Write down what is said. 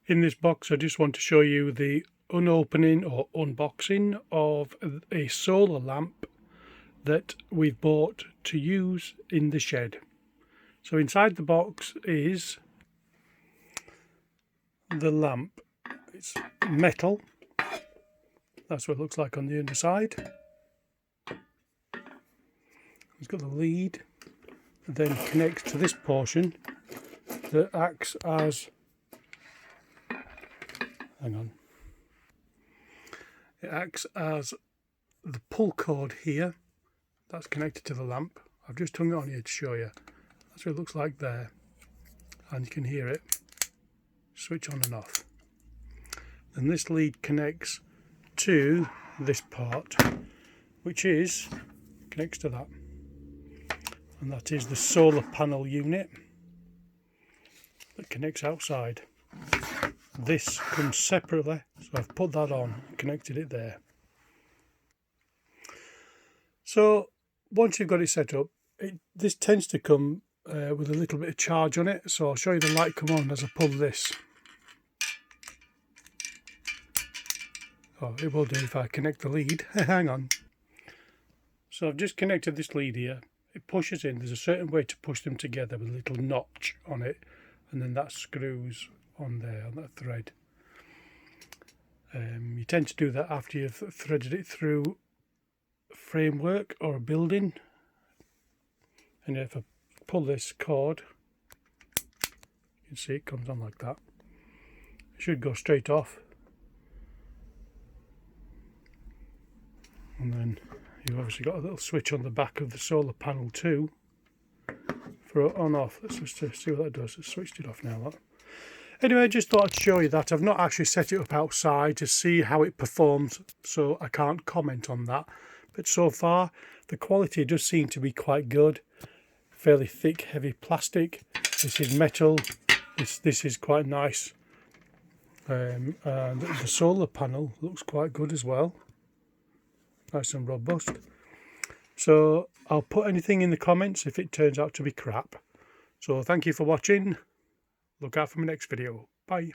In this box I just want to show you the unopening or unboxing of a solar lamp that we've bought to use in the shed. So inside the box is the lamp. It's metal, that's what it looks like on the underside. It's got the lead, and then connects to this portion that acts as, it acts as the pull cord here. That's connected to the lamp. I've just hung it on here to show you. That's what it looks like there, and you can hear it switch on and off. And this lead connects to this part, which is connects to that, and that is the solar panel unit that connects outside. This comes separately, so I've put that on, connected it there. So once you've got it set up, this tends to come with a little bit of charge on it, so I'll show you the light come on as I pull this. Oh, it will do if I connect the lead. Hang on. So I've just connected this lead here. It pushes in. There's a certain way to push them together with a little notch on it, and then that screws on there, on that thread. You tend to do that after you've threaded it through a framework or a building. And if I pull this cord, you can see it comes on like that. It should go straight off. And then you've obviously got a little switch on the back of the solar panel too for on off. Let's just see what that does. It's switched it off now. That. Anyway, I just thought I'd show you that. I've not actually set it up outside to see how it performs, so I can't comment on that. But so far, the quality does seem to be quite good. Fairly thick, heavy plastic. This is metal. This is quite nice. And the solar panel looks quite good as well. Nice and robust. So I'll put anything in the comments if it turns out to be crap. So thank you for watching. Look out for my next video. Bye.